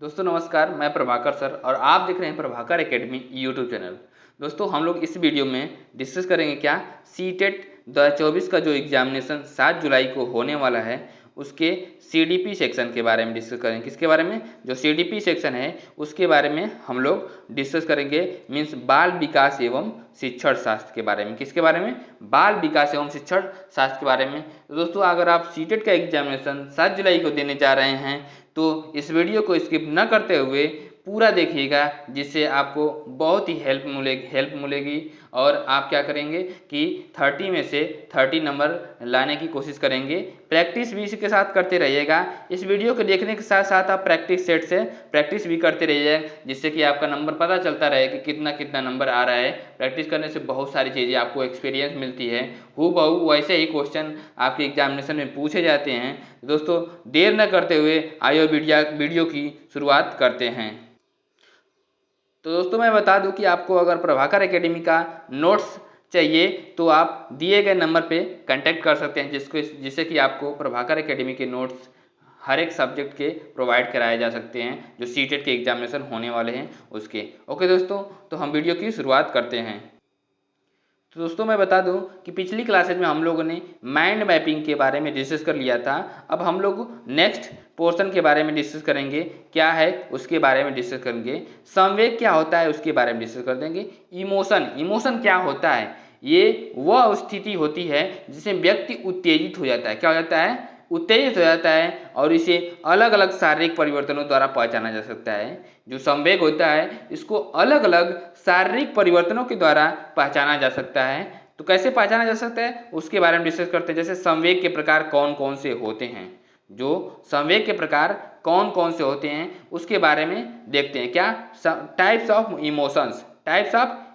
दोस्तों नमस्कार, मैं प्रभाकर सर और आप देख रहे हैं प्रभाकर एकेडमी यूट्यूब चैनल। दोस्तों हम लोग इस वीडियो में डिस्कस करेंगे क्या सीटेट 2024 का जो एग्जामिनेशन 7 जुलाई को होने वाला है उसके सीडीपी सेक्शन के बारे में डिस्कस करेंगे। किसके बारे में? जो सीडीपी सेक्शन है उसके बारे में हम लोग डिस्कस करेंगे। मीन्स बाल विकास एवं शिक्षण शास्त्र के बारे में। किसके बारे में? बाल विकास एवं शिक्षण शास्त्र के बारे में। तो दोस्तों अगर आप सीटेट का एग्जामिनेशन 7 जुलाई को देने जा रहे हैं तो इस वीडियो को स्किप न करते हुए पूरा देखिएगा, जिससे आपको बहुत ही हेल्प मिलेगी और आप क्या करेंगे कि 30 में से 30 नंबर लाने की कोशिश करेंगे। प्रैक्टिस भी इसके साथ करते रहिएगा। इस वीडियो को देखने के साथ साथ आप प्रैक्टिस सेट से प्रैक्टिस भी करते रहिएगा, जिससे कि आपका नंबर पता चलता रहे कि कितना कितना नंबर आ रहा है। प्रैक्टिस करने से बहुत सारी चीज़ें आपको एक्सपीरियंस मिलती है। हूबहू वैसे ही क्वेश्चन आपके एग्जामिनेशन में पूछे जाते हैं। दोस्तों देर न करते हुए आइए वीडियो की शुरुआत करते हैं। तो दोस्तों मैं बता दूं कि आपको अगर प्रभाकर एकेडमी का नोट्स चाहिए तो आप दिए गए नंबर पे कांटेक्ट कर सकते हैं, जिससे कि आपको प्रभाकर एकेडमी के नोट्स हर एक सब्जेक्ट के प्रोवाइड कराए जा सकते हैं जो सीटेट के एग्जामिनेशन होने वाले हैं उसके। ओके दोस्तों, तो हम वीडियो की शुरुआत करते हैं। तो दोस्तों मैं बता दूं कि पिछली क्लासेज में हम लोगों ने माइंड मैपिंग के बारे में डिस्कस कर लिया था। अब हम लोग नेक्स्ट पोर्शन के बारे में डिस्कस करेंगे। क्या है उसके बारे में डिस्कस करेंगे। संवेग क्या होता है उसके बारे में डिस्कस कर देंगे। इमोशन क्या होता है? ये वह स्थिति होती है जिसमें व्यक्ति उत्तेजित हो जाता है। क्या हो जाता है? उत्तेजित हो जाता है और इसे अलग अलग शारीरिक परिवर्तनों द्वारा पहचाना जा सकता है। जो संवेग होता है इसको अलग अलग शारीरिक परिवर्तनों के द्वारा पहचाना जा सकता है। तो कैसे पहचाना जा सकता है उसके बारे में डिस्कस करते हैं। जैसे संवेग के प्रकार कौन कौन से होते हैं, जो संवेग के प्रकार कौन कौन से होते हैं उसके बारे में देखते हैं। क्या टाइप्स ऑफ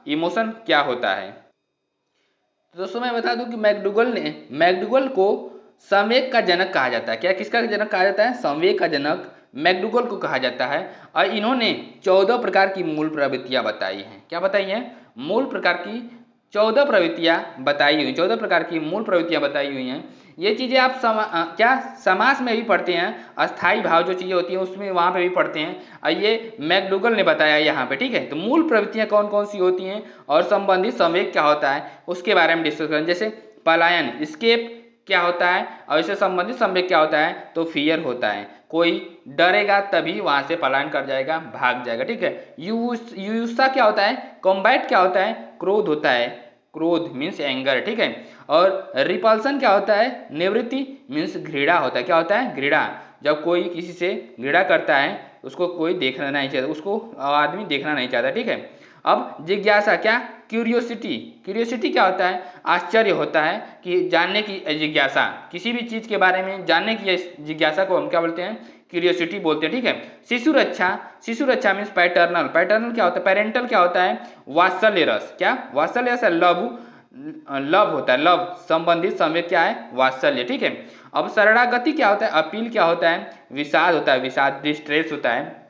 इमोशन क्या होता है। तो दोस्तों मैं बता दूं कि मैकडूगल को संवेग का जनक कहा जाता है। क्या किसका जनक कहा जाता है? संवेग का जनक मैकडूगल को कहा जाता है। और इन्होंने 14 प्रकार की मूल प्रवृत्तियां बताई हैं। क्या बताई हैं? मूल प्रकार की 14 प्रवृत्तियां बताई हुई 14 प्रकार की मूल प्रवृत्तियां बताई हुई हैं। ये चीज़ें आप क्या समास में भी पढ़ते हैं। अस्थाई भाव जो चीज़ें होती हैं उसमें वहाँ पे भी पढ़ते हैं और ये मैकडूगल ने बताया यहाँ पे। ठीक है, तो मूल प्रवृत्तियां कौन कौन सी होती हैं और संबंधित संवेग क्या होता है उसके बारे में डिस्कस करें। जैसे पलायन स्केप क्या होता है और इससे संबंधित संवेग क्या होता है? तो फियर होता है। कोई डरेगा तभी वहां से पलायन कर जाएगा, भाग जाएगा। ठीक है। युयुत्सा क्या होता है? कॉम्बैट क्या होता है? क्रोध होता है। क्रोध मीन्स एंगर। ठीक है। और रिपल्सन क्या होता है? निवृत्ति मीन्स घृणा होता है। क्या होता है? घृणा। जब कोई किसी से घृणा करता है उसको कोई देखना नहीं चाहता, उसको आदमी देखना नहीं चाहता। ठीक है। अब जिज्ञासा क्या? क्यूरियोसिटी क्या होता है? आश्चर्य होता है कि जानने की जिज्ञासा, किसी भी चीज के बारे में जानने की जिज्ञासा को हम क्या बोलते हैं? क्यूरियोसिटी बोलते हैं। ठीक है। शिशु रक्षा मीन्स पैटर्नल क्या होता है? पेरेंटल क्या होता है? वात्सल्य रस। क्या? वात्सल्य रस लव होता है। लव संबंधित संवेग क्या है? वात्सल्य। ठीक है। अब शरणागति क्या होता है? अपील क्या होता है? विषाद होता है। विषाद डिस्ट्रेस होता है।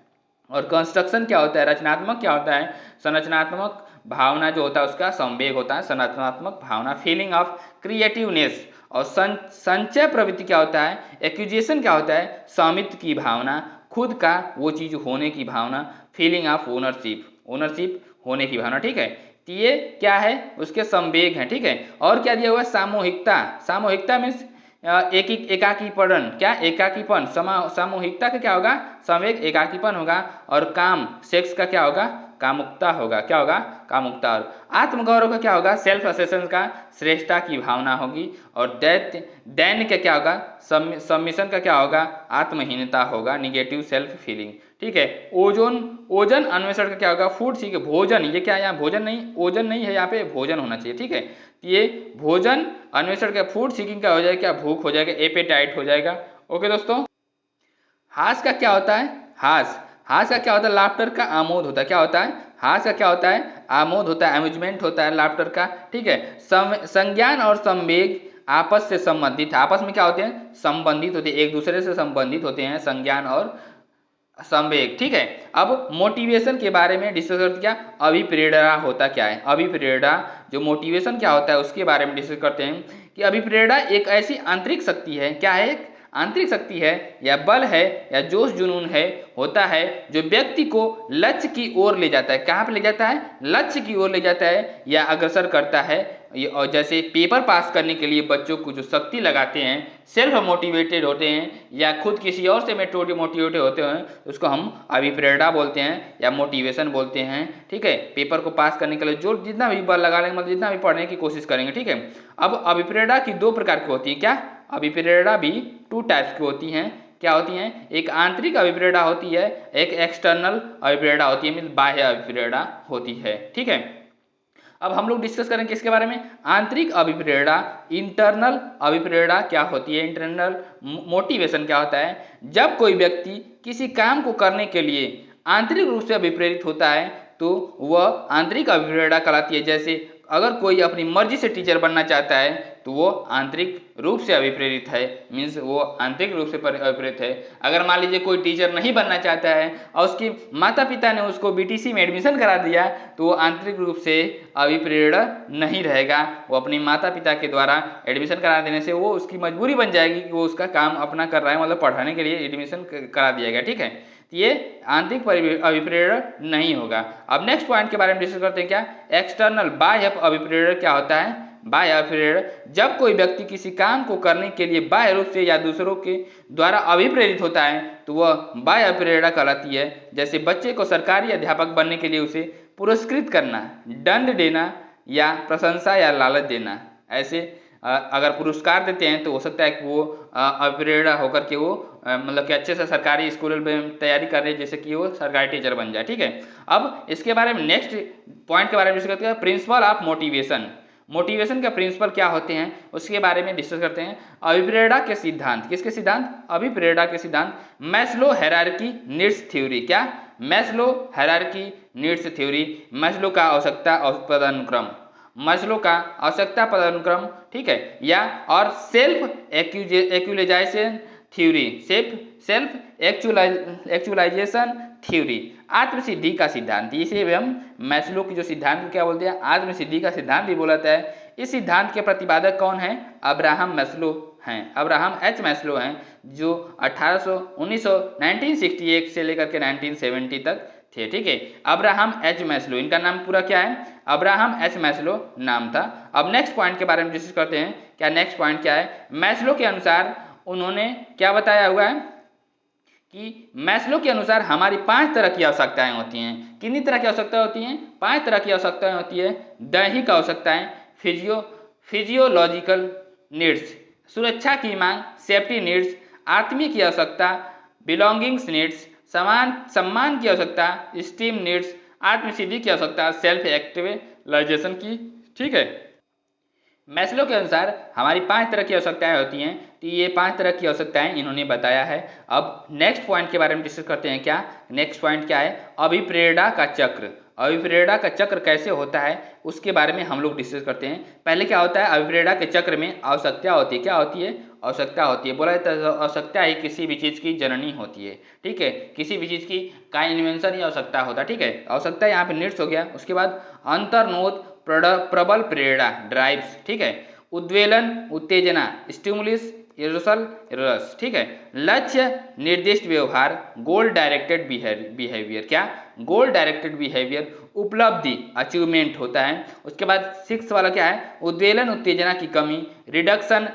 और कंस्ट्रक्शन क्या होता है? रचनात्मक क्या होता है? संरचनात्मक भावना जो होता है उसका संवेग होता है संरचनात्मक भावना। Feeling of creativeness. और संचय प्रवृत्ति क्या होता है? एक्यूजिएशन क्या होता है? स्वामित्व की भावना, खुद का वो चीज होने की भावना। फीलिंग ऑफ ओनरशिप होने की भावना। ठीक है। तो ये क्या है? उसके संवेग हैं। ठीक है। और क्या दिया हुआ है? सामूहिकता मीन्स एकाकीपन। क्या? एकाकीपन। सामूहिकता का क्या होगा? संवेग एकाकीपन होगा। और काम सेक्स का क्या होगा? कामुकता होगा। क्या होगा? कामुकता। और आत्मगौरव का क्या होगा? सेल्फ असेसन का श्रेष्ठता की भावना होगी। और दैन्य का क्या होगा? सबमिशन का क्या होगा? आत्महीनता होगा, निगेटिव सेल्फ फीलिंग। ठीक है। ओजन अन्वेषण का क्या होगा? फूड सीख भोजन। ये क्या है? यहाँ भोजन नहीं, ओजन नहीं है, यहाँ पे भोजन होना चाहिए। ठीक है। ये भोजन अन्वेषण का फूड सीकिंग का हो जाएगा, क्या? भूख हो जाएगा, एपेटाइट हो जाएगा। ओके दोस्तों। हास का क्या होता है? हास का क्या होता है? लाफ्टर का आमोद होता है। क्या होता है? हास का क्या होता है? आमोद होता है, अम्यूजमेंट होता है लाफ्टर का। ठीक है। संज्ञान और संवेग आपस से संबंधित, आपस में क्या होते हैं? संबंधित होते हैं, एक दूसरे से संबंधित होते हैं संज्ञान और संवेग। ठीक है। अब मोटिवेशन के बारे में डिस्कस करते क्या? अभिप्रेरणा होता क्या है? अभिप्रेरणा जो मोटिवेशन क्या होता है उसके बारे में डिस्कस करते हैं कि अभिप्रेरणा एक ऐसी आंतरिक शक्ति है। क्या है? एक आंतरिक शक्ति है या बल है या जोश जुनून है होता है जो व्यक्ति को लक्ष्य की ओर ले जाता है। कहाँ पे ले जाता है? लक्ष्य की ओर ले जाता है या अग्रसर करता है। और जैसे पेपर पास करने के लिए बच्चों को जो शक्ति लगाते हैं, सेल्फ मोटिवेटेड होते हैं या खुद किसी और से मोटिवेटेड होते हैं, उसको हम अभिप्रेरणा बोलते हैं या मोटिवेशन बोलते हैं। ठीक है, पेपर को पास करने के लिए जो जितना भी बल लगा लेंगे, मतलब जितना भी पढ़ने की कोशिश करेंगे। ठीक है, अब अभिप्रेरणा की दो प्रकार की होती है। क्या? अभिप्रेरणा भी 2 टाइप्स की होती हैं। क्या होती हैं? एक आंतरिक अभिप्रेरणा होती है, एक एक्सटर्नल अभिप्रेरणा होती है, मीन्स बाह्य अभिप्रेरणा होती है। ठीक है, अब हम लोग डिस्कस करेंगे इसके बारे में। आंतरिक अभिप्रेरणा, इंटरनल अभिप्रेरणा क्या होती है, इंटरनल मोटिवेशन क्या होता है। जब कोई व्यक्ति किसी काम को करने के लिए आंतरिक रूप से अभिप्रेरित होता है तो वह आंतरिक अभिप्रेरणा कहलाती है। जैसे अगर कोई अपनी मर्जी से टीचर बनना चाहता है तो वो आंतरिक रूप से अभिप्रेरित है, मीन्स वो आंतरिक रूप से अभिप्रेरित है। अगर मान लीजिए कोई टीचर नहीं बनना चाहता है और उसके माता पिता ने उसको बीटीसी में एडमिशन करा दिया तो वो आंतरिक रूप से अभिप्रेरणा नहीं रहेगा। वो अपने माता पिता के द्वारा एडमिशन करा देने से वो उसकी मजबूरी बन जाएगी कि वो उसका काम अपना कर रहा है, मतलब पढ़ाने के लिए एडमिशन करा दिया गया। ठीक है, ये आंतरिक अभिप्रेरण नहीं होगा। अब नेक्स्ट पॉइंट के बारे में डिस्कस करते हैं। क्या? एक्सटर्नल बाह्य अभिप्रेरण क्या होता है? बाह्य अभिप्रेरण, जब कोई व्यक्ति किसी काम को करने के लिए बाह्य रूप से या दूसरों के द्वारा अभिप्रेरित होता है तो वह बाह्य अभिप्रेरणा कहलाती है। जैसे बच्चे को सरकारी अध्यापक बनने के लिए उसे पुरस्कृत करना, दंड देना या प्रशंसा या लालच देना। ऐसे अगर पुरस्कार देते हैं तो हो सकता है कि वो अभिप्रेरणा होकर के वो मतलब कि अच्छे से सरकारी स्कूल में तैयारी कर रहे हैं, जैसे कि वो सरकारी टीचर बन जाए। ठीक है, अब इसके बारे में नेक्स्ट पॉइंट के बारे में डिस्कस करते हैं, प्रिंसिपल ऑफ मोटिवेशन। मोटिवेशन के प्रिंसिपल क्या होते हैं उसके बारे में डिस्कस करते हैं। अभिप्रेरणा के सिद्धांत, किसके सिद्धांत? अभिप्रेरणा के सिद्धांत। Maslow hierarchy needs theory. क्या? Maslow hierarchy needs theory, Maslow का आवश्यकता और पदानुक्रम, मैस्लो का आवश्यकता पदानुक्रम। ठीक है, या और self actualization theory, self actualization theory, आत्मसिद्धि का सिद्धांत। इसे भी हम मैस्लो की जो सिद्धांत को क्या बोलते हैं? आत्मसिद्धि का सिद्धांत भी बोला जाता है। इस सिद्धांत के प्रतिपादक कौन है? अब्राहम मैस्लो हैं, अब्राहम एच मैस्लो हैं, जो 1968 से लेकर के 1970 तक थे। ठीक है, अब्राहम एच मैस्लो, इनका नाम पूरा क्या है? अब्राहम एच मैस्लो नाम था। अब नेक्स्ट पॉइंट के बारे में डिस्कस करते हैं। क्या नेक्स्ट पॉइंट क्या है? मैस्लो के अनुसार उन्होंने क्या बताया हुआ है कि मैस्लो के अनुसार हमारी 5 तरह की आवश्यकताएं होती हैं। कितनी तरह की आवश्यकताएं होती हैं? 5 तरह की आवश्यकताएं होती है। दैहिक आवश्यकताएं, फिजियोलॉजिकल नीड्स, सुरक्षा की मांग, सेफ्टी नीड्स, आत्मीय की आवश्यकता, बिलोंगिंग्स नीड्स, सम्मान की आवश्यकता, स्टीम नीड्स, आत्मसिद्धि की आवश्यकता, सेल्फ एक्चुअलाइजेशन की। ठीक है, मैस्लो के अनुसार हमारी 5 तरह की आवश्यकताएं होती हैं, तो ये 5 तरह की आवश्यकताएं इन्होंने बताया है। अब नेक्स्ट पॉइंट के बारे में डिस्कस करते हैं। क्या नेक्स्ट पॉइंट क्या है? अभिप्रेरणा का चक्र। अभिप्रेरणा का चक्र कैसे होता है उसके बारे में हम लोग डिस्कस करते हैं। पहले क्या होता है? अभिप्रेरणा के चक्र में आवश्यकता होती है। क्या होती है? आवश्यकता होती है। बोला जाता है आवश्यकता ही किसी भी चीज़ की जननी होती है। ठीक है, किसी भी चीज़ की का इन्वेंशन ही आवश्यकता होता है। ठीक है, आवश्यकता यहाँ पे नीड्स हो गया। उसके बाद अंतर्नोद, प्रबल प्रेरणा, ड्राइव्स। ठीक है, उद्वेलन, उत्तेजना, स्टिमुलस, रस। ठीक है, लक्ष्य निर्दिष्ट व्यवहार, गोल डायरेक्टेड बिहेवियर। क्या? गोल डायरेक्टेड बिहेवियर, उपलब्धि, अचीवमेंट होता है। उसके बाद 6 वाला क्या है? उद्वेलन, उत्तेजना की कमी, रिडक्शन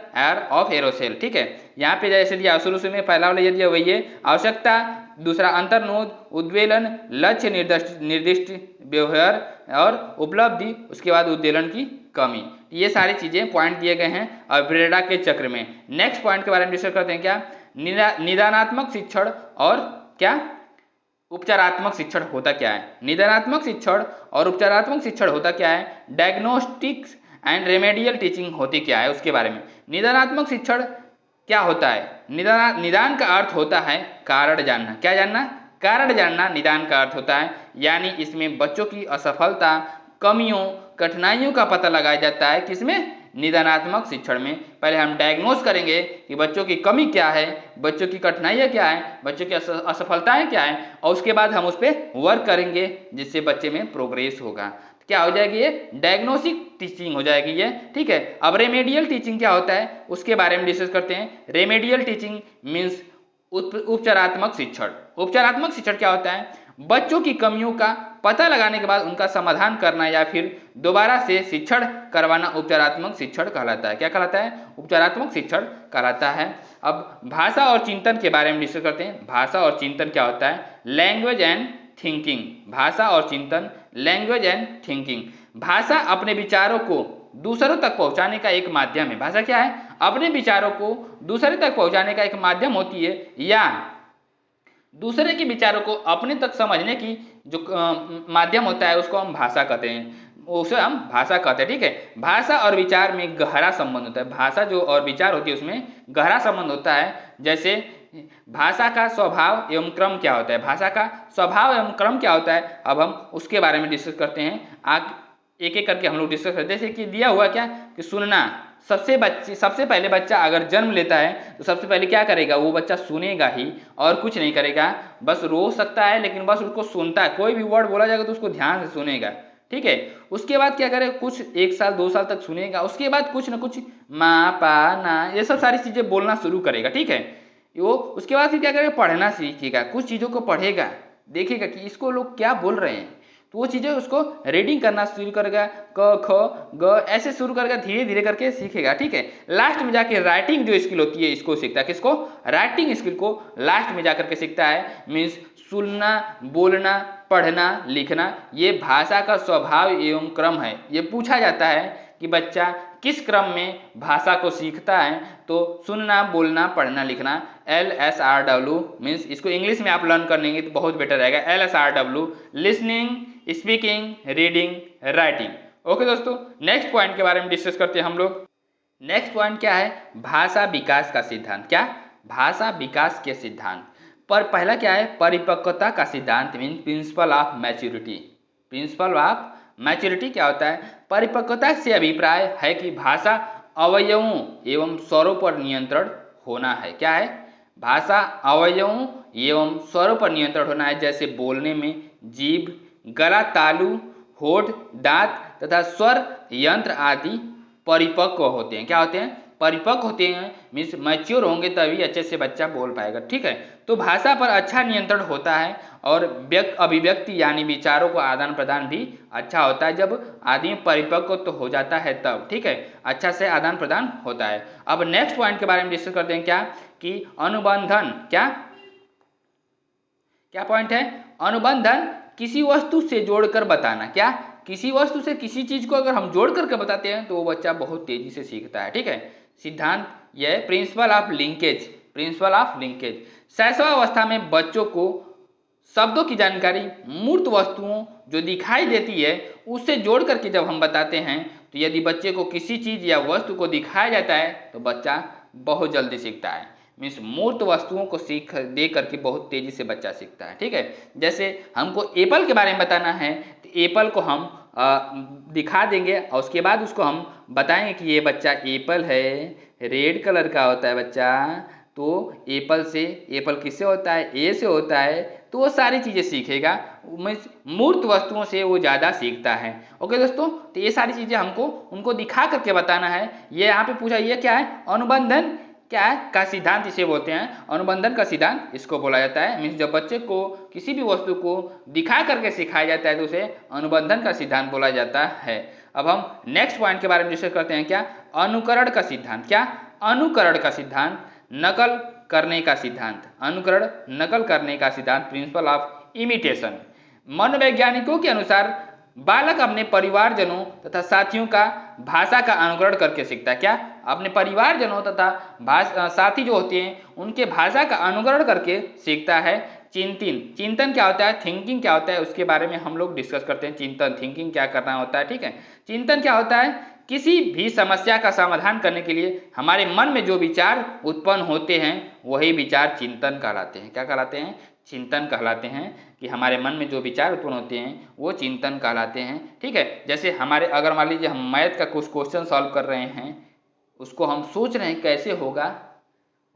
ऑफ एरोसेल। ठीक है, यहाँ पे जैसे दिया शुरू में पहला वाला ये दिया वही है, आवश्यकता, दूसरा अंतर्नोद, उद्वेलन, लक्ष्य निर्दिष्ट व्यवहार और उपलब्धि, उसके बाद उद्वेलन की कमी। ये सारी चीजें पॉइंट दिए गए हैं अभिप्रेरणा के चक्र में। नेक्स्ट पॉइंट के बारे में डिस्कस करते हैं। क्या? निदानात्मक शिक्षण और क्या उपचारात्मक शिक्षण होता क्या है? निदानात्मक शिक्षण और उपचारात्मक शिक्षण होता क्या है? डायग्नोस्टिक्स एंड रेमेडियल टीचिंग होती क्या है उसके बारे में। निदानात्मक शिक्षण क्या होता है? निदान का अर्थ होता है कारण जानना। क्या जानना? कारण जानना निदान का अर्थ होता है। यानी इसमें बच्चों की असफलता, कमियों, कठिनाइयों का पता लगाया जाता है। किसमें? निदानात्मक शिक्षण में। पहले हम डायग्नोस करेंगे कि बच्चों की कमी क्या है, बच्चों की कठिनाइयाँ क्या है, बच्चों की असफलताएं क्या है, और उसके बाद हम उस पर वर्क करेंगे जिससे बच्चे में प्रोग्रेस होगा। क्या हो जाएगी ये, डायग्नोस्टिक टीचिंग हो जाएगी ये, ठीक है। अब रेमेडियल टीचिंग क्या होता है उसके बारे में डिस्कस करते हैं। रेमेडियल टीचिंग मीन्स उपचारात्मक शिक्षण। उपचारात्मक शिक्षण क्या होता है, बच्चों की कमियों का पता लगाने के बाद उनका समाधान करना या फिर दोबारा से शिक्षण करवाना उपचारात्मक शिक्षण कहलाता है। क्या कहलाता है, उपचारात्मक शिक्षण कहलाता है। अब भाषा और चिंतन के बारे में डिस्कस करते हैं। भाषा और चिंतन क्या होता है, लैंग्वेज एंड थिंकिंग। भाषा और चिंतन, लैंग्वेज एंड थिंकिंग। भाषा अपने विचारों को दूसरों तक पहुंचाने का एक माध्यम है। भाषा क्या है, अपने विचारों को दूसरे तक पहुंचाने का एक माध्यम होती है, या दूसरे के विचारों को अपने तक समझने की जो माध्यम होता है उसको हम भाषा कहते हैं, उसे हम भाषा कहते हैं, ठीक है। भाषा और विचार में गहरा संबंध होता है। भाषा जो और विचार होती है उसमें गहरा संबंध होता है। जैसे भाषा का स्वभाव एवं क्रम क्या होता है, भाषा का स्वभाव एवं क्रम क्या होता है, अब हम उसके बारे में डिस्कस करते हैं। आगे एक एक करके हम लोग डिस्कस करते हैं। जैसे कि दिया हुआ क्या कि सुनना, सबसे पहले बच्चा अगर जन्म लेता है तो सबसे पहले क्या करेगा, वो बच्चा सुनेगा ही और कुछ नहीं करेगा, बस रो सकता है लेकिन बस उसको सुनता है। कोई भी वर्ड बोला जाएगा तो उसको ध्यान से सुनेगा, ठीक है। उसके बाद क्या करेगा, कुछ 1 साल 2 साल तक सुनेगा, उसके बाद कुछ ना कुछ माँ पा ना ये सब सारी चीजें बोलना शुरू करेगा, ठीक है। वो उसके बाद फिर क्या करेगा, पढ़ना सीखेगा, कुछ चीजों को पढ़ेगा, देखेगा कि इसको लोग क्या बोल रहे हैं, तो वो चीजें उसको रीडिंग करना शुरू करेगा, क ख ग ऐसे शुरू करेगा, धीरे धीरे करके सीखेगा, ठीक है। लास्ट में जाके राइटिंग जो स्किल होती है इसको सीखता है। किसको, राइटिंग स्किल को लास्ट में जाकर के सीखता है। मीन्स सुनना, बोलना, पढ़ना, लिखना, ये भाषा का स्वभाव एवं क्रम है। ये पूछा जाता है कि बच्चा किस क्रम में भाषा को सीखता है, तो सुनना, बोलना, पढ़ना, लिखना, LSRW मीन्स इसको इंग्लिश में आप लर्न करेंगे तो बहुत बेटर रहेगा। LSRW, listening, speaking, reading, writing. Okay दोस्तों, नेक्स्ट पॉइंट के बारे में डिस्कस करते हैं हम लोग। नेक्स्ट पॉइंट क्या है, भाषा विकास का सिद्धांत। क्या, भाषा विकास के सिद्धांत। पर पहला क्या है, परिपक्वता का सिद्धांत mean principle of maturity. Principle of maturity क्या होता है, परिपक्वता से अभिप्राय है कि भाषा अवयवों एवं स्वरों पर नियंत्रण होना है। क्या है, भाषा अवयवों एवं स्वरों पर नियंत्रण होना है। जैसे बोलने में जीभ, गला, तालु, होठ, दांत तथा स्वर यंत्र आदि परिपक्व होते हैं। क्या होते हैं, परिपक्व होते हैं, मीन्स मैच्योर होंगे तभी अच्छे से बच्चा बोल पाएगा, ठीक है। तो भाषा पर अच्छा नियंत्रण होता है और अभिव्यक्ति यानी विचारों को आदान प्रदान भी अच्छा होता है जब आदमी परिपक्व तो हो जाता है तब, ठीक है, अच्छा से आदान प्रदान होता है। अब नेक्स्ट पॉइंट के बारे में डिस्कस करते हैं। क्या कि अनुबंधन, क्या पॉइंट है, अनुबंधन किसी वस्तु से जोड़कर बताना। क्या, किसी वस्तु से किसी चीज को अगर हम जोड़ करके बताते हैं तो वो बच्चा बहुत तेजी से सीखता है, ठीक है। सिद्धांत यह है principle of linkage. Principle of linkage, शैशवावस्था में बच्चों को शब्दों की जानकारी मूर्त वस्तुओं जो दिखाई देती है उससे जोड़ करके जब हम बताते हैं तो यदि बच्चे को किसी चीज या वस्तु को दिखाया जाता है तो बच्चा बहुत जल्दी सीखता है। मीन्स मूर्त वस्तुओं को सीख दे करके बहुत तेजी से बच्चा सीखता है, ठीक है। जैसे हमको एप्पल के बारे में बताना है तो एप्पल को हम दिखा देंगे और उसके बाद उसको हम बताएंगे कि ये बच्चा एप्पल है, रेड कलर का होता है बच्चा, तो एप्पल से, एप्पल किससे होता है, ए से होता है, तो वो सारी चीजें सीखेगा। मूर्त वस्तुओं से वो ज्यादा सीखता है। ओके दोस्तों, तो ये सारी चीजें हमको उनको दिखा करके बताना है। ये यहाँ पे पूछा, ये क्या है, अनुबंधन क्या है का सिद्धांत इसे बोलते हैं। अनुबंधन का सिद्धांत इसको बोला जाता है। मीन्स जब बच्चे को किसी भी वस्तु को दिखा करके सिखाया जाता है तो उसे अनुबंधन का सिद्धांत बोला जाता है। अब हम नेक्स्ट पॉइंट के बारे में डिस्कस करते हैं। क्या, अनुकरण का सिद्धांत। क्या, अनुकरण का सिद्धांत, नकल करने का सिद्धांत। अनुकरण, नकल करने का सिद्धांत, प्रिंसिपल ऑफ इमिटेशन। मनोवैज्ञानिकों के अनुसार बालक अपने परिवारजनों तथा साथियों का भाषा का अनुकरण करके सीखता है। क्या, अपने परिवारजनों तथा साथी जो होते हैं उनके भाषा का अनुकरण करके सीखता है। चिंतन, चिंतन क्या होता है, थिंकिंग क्या होता है, उसके बारे में हम लोग डिस्कस करते हैं। चिंतन, थिंकिंग क्या करना होता है, ठीक है। चिंतन क्या होता है, किसी भी समस्या का समाधान करने के लिए हमारे मन में जो विचार उत्पन्न होते हैं वही विचार चिंतन कहलाते हैं। क्या कहलाते हैं, चिंतन कहलाते हैं। कि हमारे मन में जो विचार उत्पन्न होते हैं वो चिंतन कहलाते हैं, ठीक है। जैसे हमारे, अगर मान लीजिए हम मैथ का कुछ क्वेश्चन सॉल्व कर रहे हैं, उसको हम सोच रहे हैं कैसे होगा,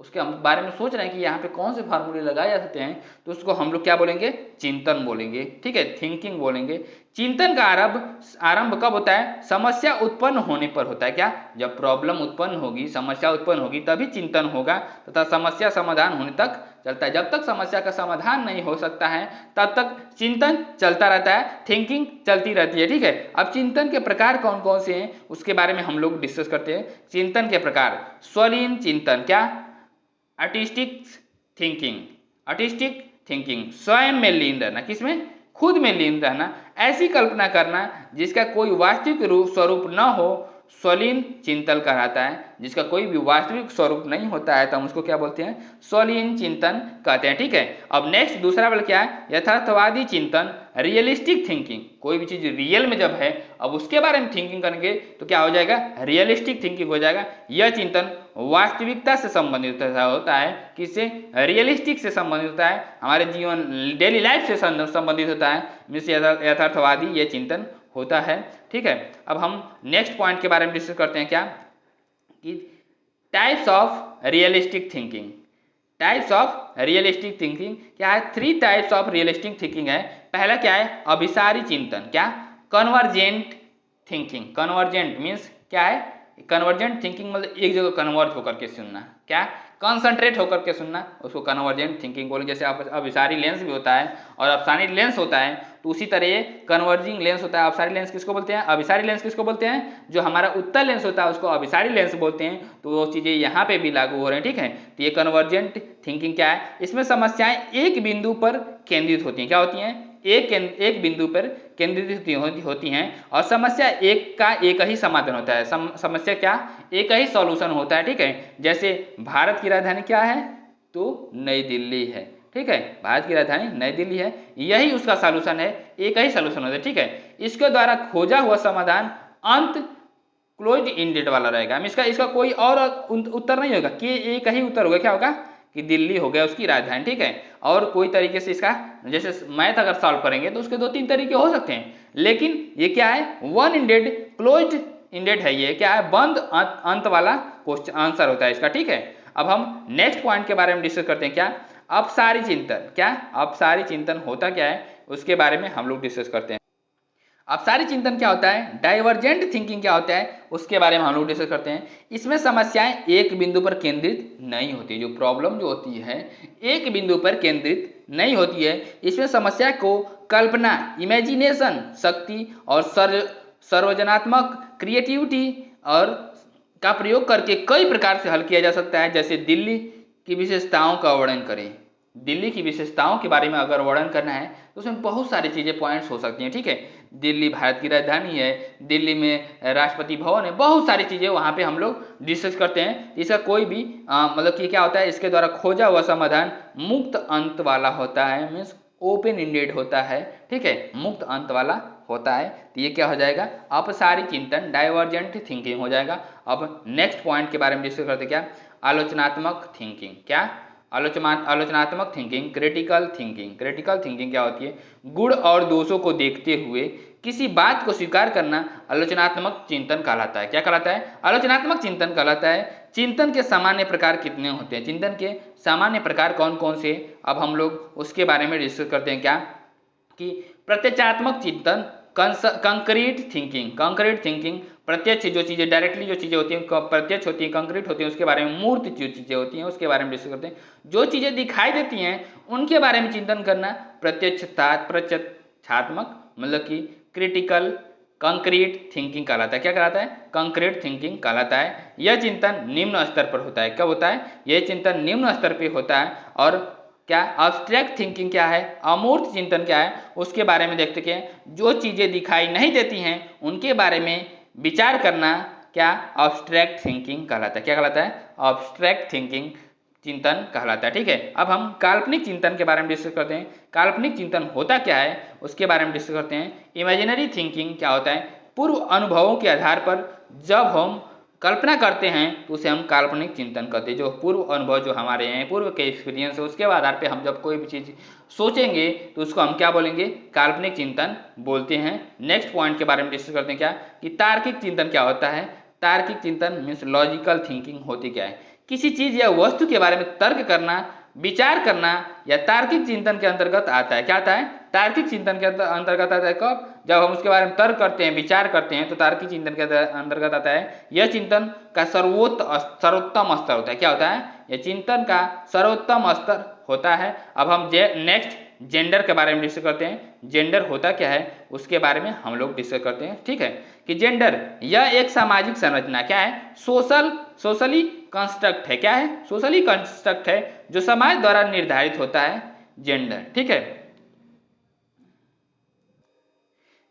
उसके हम बारे में सोच रहे हैं कि यहाँ पे कौन से फार्मूले लगाए जा सकते हैं, तो उसको हम लोग क्या बोलेंगे, चिंतन बोलेंगे, ठीक है, थिंकिंग बोलेंगे। चिंतन का आरंभ कब होता है, समस्या उत्पन्न होने पर होता है। क्या, जब प्रॉब्लम उत्पन्न होगी, समस्या उत्पन्न होगी, तभी चिंतन होगा तथा समस्या समाधान होने तक चलता है। जब तक समस्या का समाधान नहीं हो सकता है तब तक चिंतन चलता रहता है, थिंकिंग चलती रहती है, ठीक है। अब चिंतन के प्रकार कौन कौन से हैं उसके बारे में हम लोग डिस्कस करते हैं। चिंतन के प्रकार, स्वलीन चिंतन, क्या, आर्टिस्टिक थिंकिंग, आर्टिस्टिक थिंकिंग, स्वयं में लीन रहना, किसमें, खुद में लीन रहना, ऐसी कल्पना करना जिसका कोई वास्तविक रूप स्वरूप न हो, स्वलीन चिंतन कहलाता है। जिसका कोई भी वास्तविक स्वरूप नहीं होता है तो हम उसको क्या बोलते हैं, स्वलीन चिंतन कहते हैं, ठीक है। अब नेक्स्ट दूसरा वाला क्या है, यथार्थवादी चिंतन, रियलिस्टिक थिंकिंग। कोई भी चीज रियल में जब है, अब उसके बारे में थिंकिंग करेंगे तो क्या हो जाएगा, रियलिस्टिक थिंकिंग हो जाएगा। यह चिंतन वास्तविकता से संबंधित होता है, किससे, रियलिस्टिक से संबंधित होता है, हमारे जीवन डेली लाइफ से संबंधित होता है, मीन्स यथार्थवादी यह चिंतन होता है, ठीक है। अब हम नेक्स्ट पॉइंट के बारे में डिस्कस करते हैं, क्या, कि types of realistic thinking. Types of realistic thinking क्या है, 3 टाइप्स ऑफ रियलिस्टिक थिंकिंग है। पहला क्या है, अभिसारी चिंतन, क्या, कन्वर्जेंट थिंकिंग। कन्वर्जेंट मीन्स क्या है, कन्वर्जेंट थिंकिंग मतलब एक जगह कन्वर्ज होकर के सुनना, क्या, कंसंट्रेट होकर के सुनना, उसको कन्वर्जेंट थिंकिंग बोले। जैसे अभिसारी लेंस भी होता है और अपसारी लेंस होता है, तो उसी तरह ये कन्वर्जिंग लेंस होता है। अपसारी लेंस किसको बोलते हैं, अभिसारी लेंस किसको बोलते हैं, जो हमारा उत्तल लेंस होता है उसको अभिसारी लेंस बोलते हैं। तो वो चीजें यहाँ पे भी लागू हो रहे हैं, ठीक है। तो ये कन्वर्जेंट थिंकिंग क्या है, इसमें समस्याएं एक बिंदु पर केंद्रित होती हैं, क्या होती हैं, एक बिंदु पर केंद्रित होती हैं और समस्या एक ही समाधान होता है। समस्या क्या, एक ही सॉल्यूशन होता है, ठीक है। जैसे भारत की राजधानी क्या है, तो नई दिल्ली है, ठीक है, भारत की राजधानी नई दिल्ली है, यही उसका सॉल्यूशन है, एक ही सॉल्यूशन होता है, ठीक है। इसके द्वारा खोजा हुआ समाधान अंत क्लोज इंडेड वाला रहेगा, इसका कोई और उत्तर नहीं होगा, कि एक ही उत्तर होगा, क्या होगा, कि दिल्ली हो गया उसकी राजधानी, ठीक है। और कोई तरीके से इसका, जैसे मैथ अगर सॉल्व करेंगे तो उसके 2-3 तरीके हो सकते हैं, लेकिन ये क्या है, वन इंडेड, क्लोज्ड इंडेड है, ये क्या है, बंद अंत वाला क्वेश्चन आंसर होता है इसका, ठीक है। अब हम नेक्स्ट पॉइंट के बारे में डिस्कस करते हैं, क्या, अपसारी चिंतन। क्या, अपसारी चिंतन होता क्या है उसके बारे में हम लोग डिस्कस करते हैं। अपसारी चिंतन क्या होता है, डाइवर्जेंट थिंकिंग क्या होता है उसके बारे में हम लोग डिस्कस करते हैं। इसमें समस्याएं एक बिंदु पर केंद्रित नहीं होती, जो प्रॉब्लम जो होती है एक बिंदु पर केंद्रित नहीं होती है। इसमें समस्या को कल्पना, इमेजिनेशन शक्ति और सर्वजनात्मक क्रिएटिविटी और का प्रयोग करके कई प्रकार से हल किया जा सकता है। जैसे दिल्ली की विशेषताओं का वर्णन करें, दिल्ली की विशेषताओं के बारे में अगर वर्णन करना है तो उसमें बहुत सारी चीजें पॉइंट्स हो सकती हैं, ठीक है। दिल्ली भारत की राजधानी है, दिल्ली में राष्ट्रपति भवन है, बहुत सारी चीजें वहां पे हम लोग डिस्कस करते हैं। इसका कोई भी मतलब कि क्या होता है, इसके द्वारा खोजा हुआ समाधान मुक्त अंत वाला होता है, मीन्स ओपन इंडेड होता है, ठीक है, मुक्त अंत वाला होता है। तो ये क्या हो जाएगा, अपसारी चिंतन, डाइवर्जेंट थिंकिंग हो जाएगा। अब नेक्स्ट पॉइंट के बारे में डिस्कस करते, क्या, आलोचनात्मक थिंकिंग। क्या, आलोचनात्मक thinking, critical thinking. Critical thinking क्या होती है, गुण और दोषों को देखते हुए किसी बात को स्वीकार करना आलोचनात्मक चिंतन कहलाता है। क्या कहलाता है, आलोचनात्मक चिंतन कहलाता है। चिंतन के सामान्य प्रकार कितने होते हैं, चिंतन के सामान्य प्रकार कौन कौन से, अब हम लोग उसके बारे में डिस्कस करते हैं। क्या, कि प्रत्यक्षात्मक चिंतन, कंक्रीट थिंकिंग। कंक्रीट थिंकिंग प्रत्यक्ष जो चीजें, डायरेक्टली जो चीजें होती हैं प्रत्यक्ष होती हैं, कंक्रीट होती हैं, उसके बारे में, मूर्त जो चीजें होती हैं उसके बारे में डिस्कस करते हैं। जो चीजें दिखाई देती हैं उनके बारे में चिंतन करना प्रत्यक्षात्मक मतलब कि क्रिटिकल कंक्रीट थिंकिंग कहलाता है। क्या कहलाता है, कंक्रीट थिंकिंग कहलाता है। यह चिंतन निम्न स्तर पर होता है। कब होता है, यह चिंतन निम्न स्तर पर होता है। और क्या, अब्स्ट्रैक्ट थिंकिंग क्या है, अमूर्त चिंतन क्या है उसके बारे में देखते हैं। जो चीजें दिखाई नहीं देती हैं उनके बारे में विचार करना क्या, अब्स्ट्रैक्ट थिंकिंग कहलाता है। क्या कहलाता है, अब्स्ट्रैक्ट थिंकिंग चिंतन कहलाता है, ठीक है। अब हम काल्पनिक चिंतन के बारे में डिस्कस करते हैं। काल्पनिक चिंतन होता क्या है उसके बारे में डिस्कस करते हैं। इमेजिनरी थिंकिंग क्या होता है, पूर्व अनुभवों के आधार पर जब हम कल्पना करते हैं तो उसे हम काल्पनिक चिंतन कहते हैं। जो पूर्व अनुभव जो हमारे हैं, पूर्व के एक्सपीरियंस है, उसके आधार पे हम जब कोई भी चीज़ सोचेंगे तो उसको हम क्या बोलेंगे, काल्पनिक चिंतन बोलते हैं। नेक्स्ट पॉइंट के बारे में डिस्कस करते हैं, क्या, कि तार्किक चिंतन क्या होता है। तार्किक चिंतन मीन्स लॉजिकल थिंकिंग होती क्या है, किसी चीज या वस्तु के बारे में तर्क करना, विचार करना या तार्किक चिंतन के अंतर्गत आता है। क्या आता है? तार्किक चिंतन के अंतर्गत आता है। कब? जब हम उसके बारे में तर्क करते हैं, विचार करते हैं, तो तार्किक चिंतन के अंतर्गत आता है। यह चिंतन का सर्वोत्तम स्तर होता है। क्या होता है? यह चिंतन का सर्वोत्तम स्तर होता है। अब हम नेक्स्ट जेंडर के बारे में डिस्कस करते हैं। जेंडर होता क्या है उसके बारे में हम लोग डिस्कस करते हैं। ठीक है, कि जेंडर यह एक सामाजिक संरचना क्या है? सोशली कंस्ट्रक्ट है। क्या है? सोशली कंस्ट्रक्ट है जो समाज द्वारा निर्धारित होता है, जेंडर। ठीक है,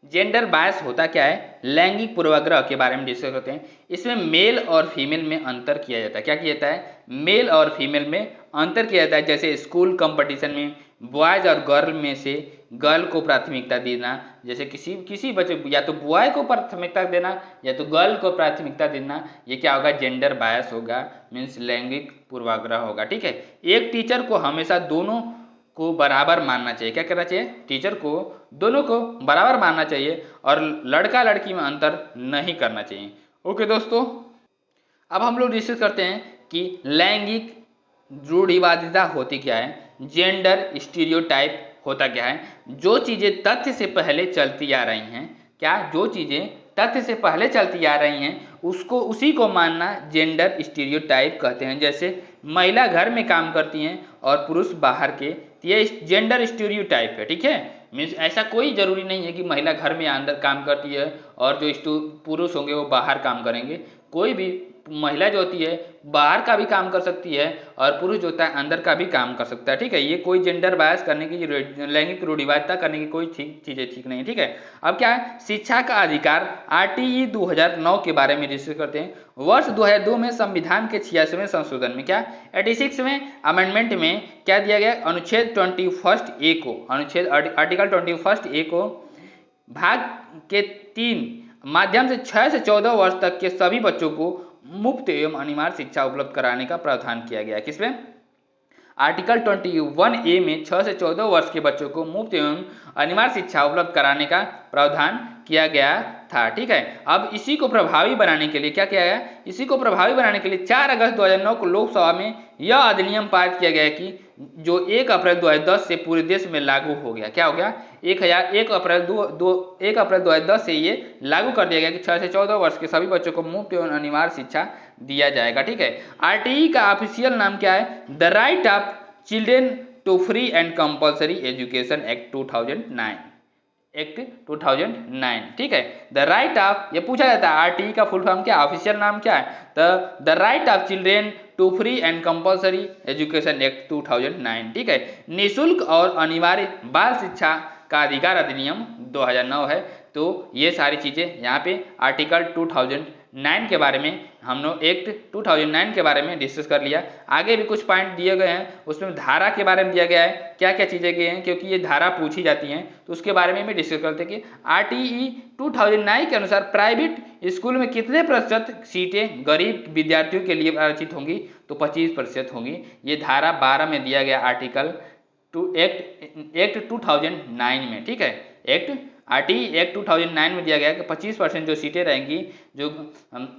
जेंडर बायस होता क्या है? लैंगिक पूर्वाग्रह के बारे में डिस्कस करते हैं। इसमें मेल और फीमेल में अंतर किया जाता है। क्या किया जाता है? मेल और फीमेल में अंतर किया जाता है। जैसे स्कूल कंपटीशन में बॉयज और गर्ल में से गर्ल को प्राथमिकता देना, जैसे किसी बच्चे या तो बॉय को प्राथमिकता देना या तो गर्ल को प्राथमिकता देना, ये क्या होगा? जेंडर बायस होगा, मीन्स लैंगिक पूर्वाग्रह होगा। ठीक है, एक टीचर को हमेशा दोनों को बराबर मानना चाहिए। क्या करना चाहिए? टीचर को दोनों को बराबर मानना चाहिए और लड़का लड़की में अंतर नहीं करना चाहिए। ओके दोस्तों, अब हम लोग डिस्कस करते हैं कि लैंगिक रूढ़िवादिता होती क्या है, जेंडर स्टीरियोटाइप होता क्या है। जो चीजें तथ्य से पहले चलती आ रही हैं, क्या? जो चीजें तथ्य से पहले चलती आ रही हैं उसी को मानना जेंडर स्टीरियोटाइप कहते हैं। जैसे महिला घर में काम करती हैं और पुरुष बाहर के, ये जेंडर स्टीरियोटाइप है। ठीक है, मीन्स ऐसा कोई जरूरी नहीं है कि महिला घर में अंदर काम करती है और जो पुरुष होंगे वो बाहर काम करेंगे। कोई भी महिला जो होती है बाहर का भी काम कर सकती है और पुरुष जो होता है अंदर का भी काम कर सकता है। ठीक है, ये कोई जेंडर बायस करने की, लैंगिक रूढ़िवादिता करने की कोई चीजें ठीक नहीं है। ठीक है, अब क्या है? शिक्षा का अधिकार RTE 2009 के बारे में डिस्कस करते हैं। वर्ष 2002 में संविधान के 86वें संशोधन में, क्या 86वें अमेंडमेंट में क्या दिया गया? अनुच्छेद 21A को, अनुच्छेद आर्टिकल 21A को भाग के 3 माध्यम से 6 से 14 वर्ष तक के सभी बच्चों को मुफ्त एवं अनिवार्य शिक्षा उपलब्ध कराने का प्रावधान किया गया। किसमें? आर्टिकल 21A में 6 से 14 वर्ष के बच्चों को मुफ्त एवं अनिवार्य शिक्षा उपलब्ध कराने का प्रावधान किया गया था। ठीक है, अब इसी को प्रभावी बनाने के लिए क्या किया गया? इसी को प्रभावी बनाने के लिए 4 अगस्त 2009 को लोकसभा में यह अधिनियम पारित किया गया कि जो 1 अप्रैल 2010 से पूरे देश में लागू हो गया। क्या हो गया? 1 अप्रैल 2010 से ये लागू कर दिया गया कि 6 से 14 वर्ष के सभी बच्चों को मुफ्त एवं अनिवार्य शिक्षा दिया जाएगा। ठीक है, RTE का ऑफिशियल नाम क्या है? The right of children to free and compulsory education act 2009, act 2009। ठीक है, द राइट ऑफ, ये पूछा जाता है RTE का फुल फॉर्म क्या, ऑफिशियल नाम क्या है? The right of children to free and compulsory education act 2009। ठीक है, निःशुल्क और अनिवार्य बाल शिक्षा का अधिकार अधिनियम 2009 है। तो ये सारी चीजें यहाँ पे आर्टिकल 2009 के बारे में हम लोग एक्ट 2009 के बारे में डिस्कस कर लिया। आगे भी कुछ पॉइंट दिए गए हैं, उसमें धारा के बारे में दिया गया है, क्या क्या चीजें गए हैं, क्योंकि ये धारा पूछी जाती हैं तो उसके बारे में भी डिस्कस करते हैं कि RTE 2009 के अनुसार प्राइवेट स्कूल में कितने प्रतिशत सीटें गरीब विद्यार्थियों के लिए आरक्षित होंगी? तो 25% होंगी। ये धारा 12 में दिया गया आर्टिकल एक्ट 2009 में। ठीक है, RTE एक्ट 2009 में दिया गया कि 25% जो सीटें रहेंगी, जो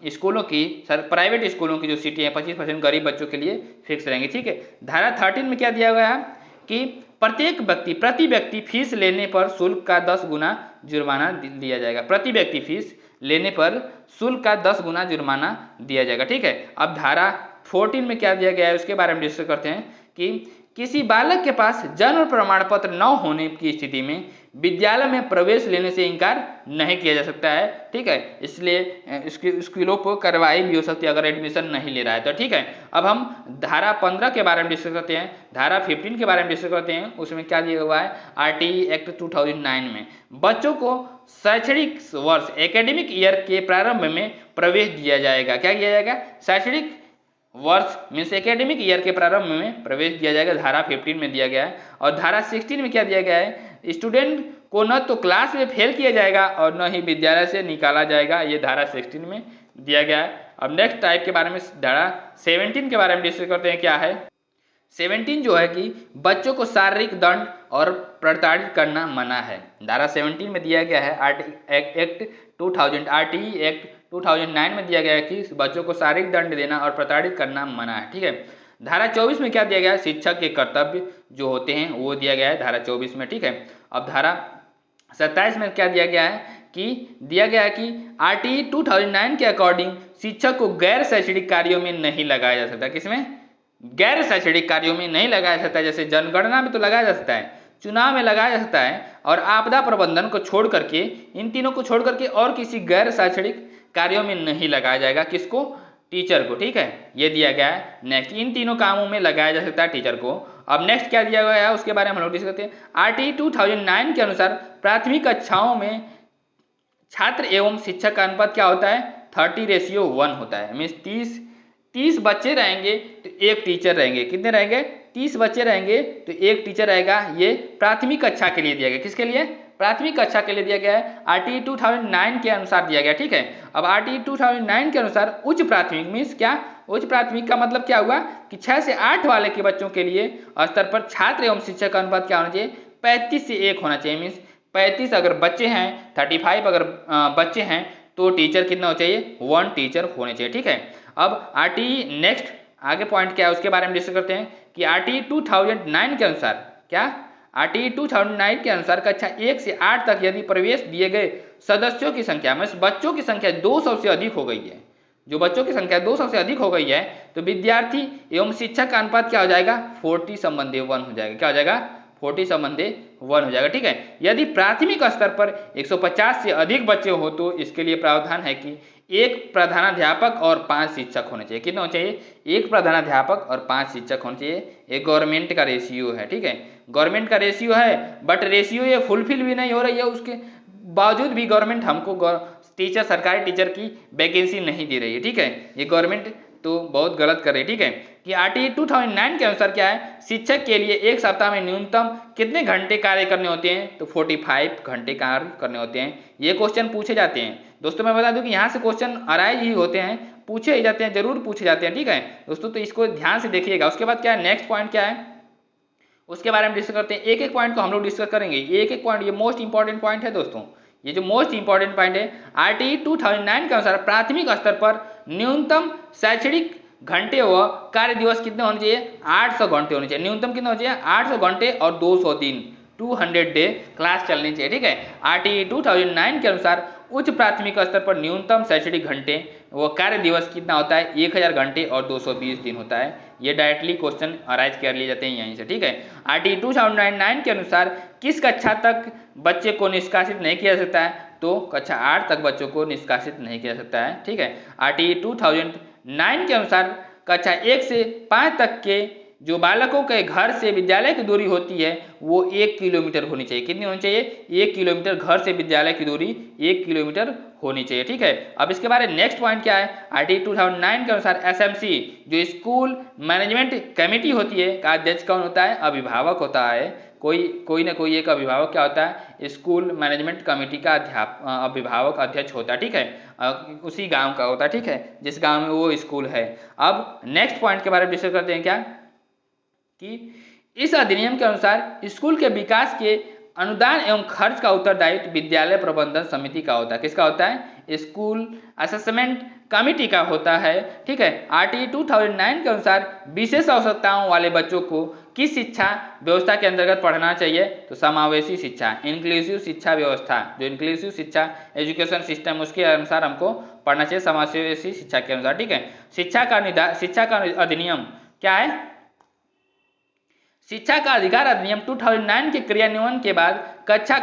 स्कूलों की, प्राइवेट स्कूलों की जो सीटें हैं 25% गरीब बच्चों के लिए फिक्स रहेंगी। ठीक है, धारा 13 में क्या दिया गया है कि प्रति व्यक्ति फीस लेने पर शुल्क का 10 गुना जुर्माना दिया जाएगा। प्रति व्यक्ति फीस लेने पर शुल्क का 10 गुना जुर्माना दिया जाएगा। ठीक है, अब धारा 14 में क्या दिया गया है उसके बारे में डिस्कस करते हैं कि किसी बालक के पास जन्म प्रमाण पत्र न होने की स्थिति में विद्यालय में प्रवेश लेने से इनकार नहीं किया जा सकता है। ठीक है, इसलिए स्कूलों पर कार्रवाई भी हो सकती है अगर एडमिशन नहीं ले रहा है तो। ठीक है, अब हम धारा 15 के बारे में डिस्कस करते हैं। धारा 15 के बारे में डिस्कस करते हैं, उसमें क्या दिया हुआ है RTE एक्ट 2009 में बच्चों को शैक्षणिक वर्ष एकेडमिक ईयर के प्रारंभ में प्रवेश दिया जाएगा। क्या किया जाएगा? शैक्षणिक वर्ष मीन्स एकेडमिक ईयर के प्रारंभ में प्रवेश दिया जाएगा, धारा 15 में दिया गया है। और धारा 16 में क्या दिया गया है? स्टूडेंट को न तो क्लास में फेल किया जाएगा और न ही विद्यालय से निकाला जाएगा, ये धारा 16 में दिया गया है। अब नेक्स्ट टाइप के बारे में धारा 17 के बारे में डिस्कस करते हैं। क्या है 17 जो है कि बच्चों को शारीरिक दंड और प्रताड़ित करना मना है। धारा 17 में दिया गया है एक्ट 2000 आरटीई एक्ट 2009 में दिया गया है कि बच्चों को शारीरिक दंड देना और प्रताड़ित करना मना है। ठीक है। धारा 24 में क्या दिया गया है, शिक्षक के कर्तव्य जो होते हैं वो दिया गया है धारा 24 में। ठीक है। अब धारा 27 में क्या दिया गया है कि आरटीई 2009 के अकॉर्डिंग शिक्षक को गैर शैक्षणिक कार्यों में नहीं लगाया जा सकता। किसमें? गैर शैक्षणिक कार्यों में नहीं लगाया जा सकता। जैसे जनगणना में तो लगाया जा सकता है, चुनाव में लगाया जा सकता है, और आपदा प्रबंधन को छोड़ करके, इन तीनों को छोड़ करके और किसी गैर शैक्षणिक कार्यों में नहीं लगाया जाएगा। किसको? टीचर को। ठीक है, ये दिया गया है। नेक्स्ट, इन तीनों कामों में लगाया जा सकता है टीचर को। अब नेक्स्ट क्या दिया गया है उसके बारे में हम लोग डिस्कस करते हैं। आरटीई 2009 के अनुसार प्राथमिक कक्षाओं में छात्र एवं शिक्षक का अनुपात क्या होता है? 30:1 होता है। मीन्स 30 बच्चे रहेंगे तो एक टीचर रहेंगे। कितने रहेंगे? 30 बच्चे रहेंगे तो एक टीचर रहेगा। ये प्राथमिक कक्षा के लिए दिया गया। किसके लिए? प्राथमिक कक्षा के लिए दिया गया है। आरटीई 2009 के अनुसार दिया गया। ठीक है। अब आरटीई 2009 के अनुसार उच्च प्राथमिक मीन्स क्या? उच्च प्राथमिक का मतलब क्या हुआ कि 6 से 8 वाले के बच्चों के लिए स्तर पर छात्र एवं शिक्षक का अनुपात क्या होना चाहिए? 35 से 1 होना चाहिए। मीन्स 35 अगर बच्चे हैं, 35 अगर बच्चे हैं तो टीचर कितना होना चाहिए? 1 टीचर होने चाहिए। ठीक है। अब आरटीई नेक्स्ट आगे पॉइंट क्या है उसके बारे में डिस्कस करते हैं कि आरटीई 2009 के अनुसार क्या? आरटीई 2009 के अनुसार कक्षा 1 से 8 तक यदि प्रवेश दिए गए सदस्यों की संख्या में बच्चों की संख्या 200 से अधिक हो गई है, जो बच्चों की संख्या 200 से अधिक हो गई है, तो विद्यार्थी एवं शिक्षक का अनुपात क्या हो जाएगा? 40:1 हो जाएगा। क्या हो जाएगा? 40:1 हो जाएगा। ठीक है। यदि प्राथमिक स्तर पर 150 से अधिक बच्चे हो तो इसके लिए प्रावधान है कि एक प्रधानाध्यापक और 5 शिक्षक होने चाहिए। कितने होने चाहिए? एक प्रधानाध्यापक और 5 शिक्षक होने चाहिए। एक गवर्नमेंट का रेशियो है। ठीक है, गवर्नमेंट का रेशियो है, बट रेशियो ये फुलफिल भी नहीं हो रही है। उसके बावजूद भी गवर्नमेंट हमको टीचर, सरकारी टीचर की वैकेंसी नहीं दे रही है। ठीक है, ये गवर्नमेंट तो बहुत गलत कर रही है। ठीक है, कि आरटीई 2009 के अनुसार क्या है? शिक्षक के लिए एक सप्ताह में न्यूनतम कितने घंटे कार्य करने होते हैं? तो 45 घंटे कार्य करने होते हैं। ये क्वेश्चन पूछे जाते हैं दोस्तों। मैं बता दूं कि यहाँ से क्वेश्चन अराइज ही होते हैं, पूछे ही जाते हैं, जरूर पूछे जाते हैं। ठीक है दोस्तों, तो इसको ध्यान से देखिएगा। उसके बाद क्या है? नेक्स्ट पॉइंट क्या है उसके बारे में डिस्कस करते हैं। एक एक पॉइंट को हम लोग डिस्कस करेंगे। एक एक पॉइंट, ये मोस्ट इंपॉर्टेंट पॉइंट है दोस्तों। ये जो मोस्ट इंपॉर्टेंट पॉइंट है, आरटीई 2009 के अनुसार प्राथमिक स्तर पर न्यूनतम शैक्षणिक घंटे व कार्य दिवस कितने होने चाहिए? 800 घंटे होने चाहिए। न्यूनतम कितने होने चाहिए? 800 घंटे और 200 दिन, 200 डे क्लास चलनी चाहिए। ठीक है, आरटीई 2009 के अनुसार उच्च प्राथमिक स्तर पर न्यूनतम शैक्षणिक घंटे व कार्य दिवस कितना होता है? 1000 घंटे और 220 दिन होता है। ये डायरेक्टली क्वेश्चन अराइज कर लिए जाते हैं यहीं से। ठीक है, आरटीई 2009 के अनुसार किस कक्षा तक बच्चे को निष्कासित नहीं किया जा सकता है? तो कक्षा 8 तक बच्चों को निष्कासित नहीं किया जा सकता है। ठीक है, आरटीई 2009 के अनुसार कक्षा 1 से 5 तक के जो बालकों के घर से विद्यालय की दूरी होती है वो 1 किलोमीटर होनी चाहिए। कितनी होनी चाहिए? 1 किलोमीटर। घर से विद्यालय की दूरी 1 किलोमीटर होनी चाहिए। ठीक है, अब इसके बारे में नेक्स्ट पॉइंट क्या है? आरटीई 2009 के अनुसार एसएमसी जो स्कूल मैनेजमेंट कमेटी होती है का अध्यक्ष कौन होता है? अभिभावक होता है। कोई ना कोई एक अभिभावक क्या होता है? स्कूल मैनेजमेंट कमेटी का अभिभावक अध्यक्ष होता है। ठीक है, उसी गांव का होता है। ठीक है, जिस गांव में वो स्कूल है। अब नेक्स्ट पॉइंट के बारे में डिस्कस करते हैं क्या कि इस अधिनियम के अनुसार स्कूल के विकास के अनुदान एवं खर्च का उत्तरदायित्व विद्यालय प्रबंधन समिति का होता है। किसका होता है? स्कूल असेसमेंट कमेटी का होता है। ठीक है, आरटीई 2009 के अनुसार विशेष आवश्यकताओं वाले बच्चों को किस शिक्षा व्यवस्था के अंतर्गत पढ़ना चाहिए? तो समावेशी शिक्षा, इंक्लूसिव शिक्षा व्यवस्था, जो इंक्लूसिव शिक्षा एजुकेशन सिस्टम, उसके अनुसार हमको पढ़ना चाहिए, समावेशी शिक्षा के अनुसार। ठीक है, शिक्षा का अधिनियम क्या है? शिक्षा का अधिकार अधिनियम 2009 के क्रियान्वयन के बाद कक्षा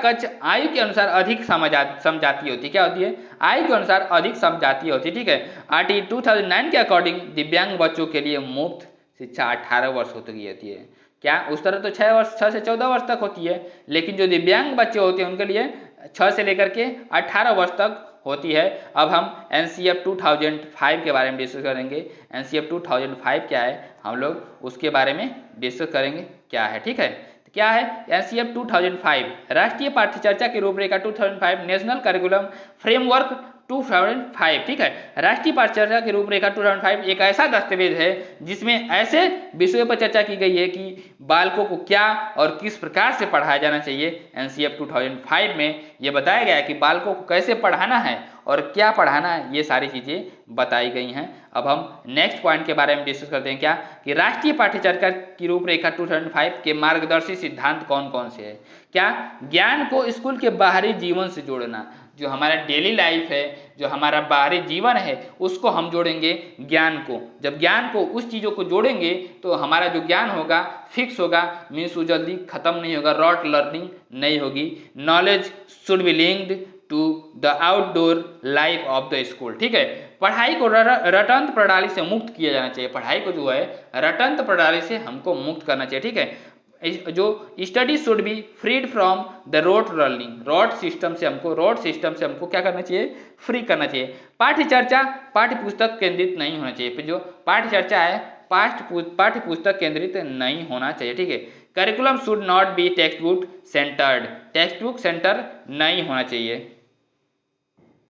आयु के अनुसार अधिक समझाती होती। क्या होती है? आयु के अनुसार अधिक समझाती होती। ठीक है, आरटीई 2009 के अकॉर्डिंग दिव्यांग बच्चों के लिए मुफ्त शिक्षा 18 वर्ष होती है। क्या उस तरह तो 6 से 14 वर्ष तक होती है, लेकिन जो दिव्यांग बच्चे होते हैं उनके लिए 6 से लेकर के 18 वर्ष तक होती है। अब हम एनसीएफ 2005 के बारे में डिस्कस करेंगे। एनसीएफ 2005 क्या है हम लोग उसके बारे में डिस्कस करेंगे क्या है। ठीक है, तो क्या है एनसीएफ 2005? राष्ट्रीय पाठ्यचर्चा की रूपरेखा 2005 नेशनल करिकुलम फ्रेमवर्क 2005, ठीक है। राष्ट्रीय पाठ्यचर्या की रूपरेखा 2005 एक ऐसा दस्तावेज है जिसमें ऐसे विषयों पर चर्चा की गई है कि बालकों को क्या और किस प्रकार से पढ़ाया जाना चाहिए। एनसीएफ 2005 में ये बताया गया है कि बालकों को कैसे पढ़ाना है और क्या पढ़ाना है, ये सारी चीज़ें बताई गई हैं। अब हम नेक्स्ट पॉइंट के बारे में डिस्कस करते हैं क्या कि राष्ट्रीय पाठ्यचर्या की रूपरेखा 2005 के मार्गदर्शी सिद्धांत कौन कौन से हैं। क्या ज्ञान को स्कूल के बाहरी जीवन से जोड़ना, जो हमारा डेली लाइफ है, जो हमारा बाहरी जीवन है, उसको हम जोड़ेंगे ज्ञान को। जब ज्ञान को, उस चीज़ों को जोड़ेंगे तो हमारा जो ज्ञान होगा फिक्स होगा, मीन्स वो जल्दी खत्म नहीं होगा, रॉट लर्निंग नहीं होगी। Knowledge should be linked to the outdoor life of the school, ठीक है। पढ़ाई को रटंत्र प्रणाली से मुक्त किया जाना चाहिए। पढ़ाई को जो है रटंत्र प्रणाली से हमको मुक्त करना चाहिए, ठीक है। जो study should be freed from the rote learning, rote system से हमको क्या करना चाहिए, फ्री करना चाहिए। पाठ्य चर्चा पाठ्य पुस्तक केंद्रित नहीं होना चाहिए। फिर जो पाठ्य चर्चा है पाठ्य पुस्तक केंद्रित नहीं होना चाहिए, ठीक है। Curriculum should not be text book centred, text book centre नहीं होना चाहिए।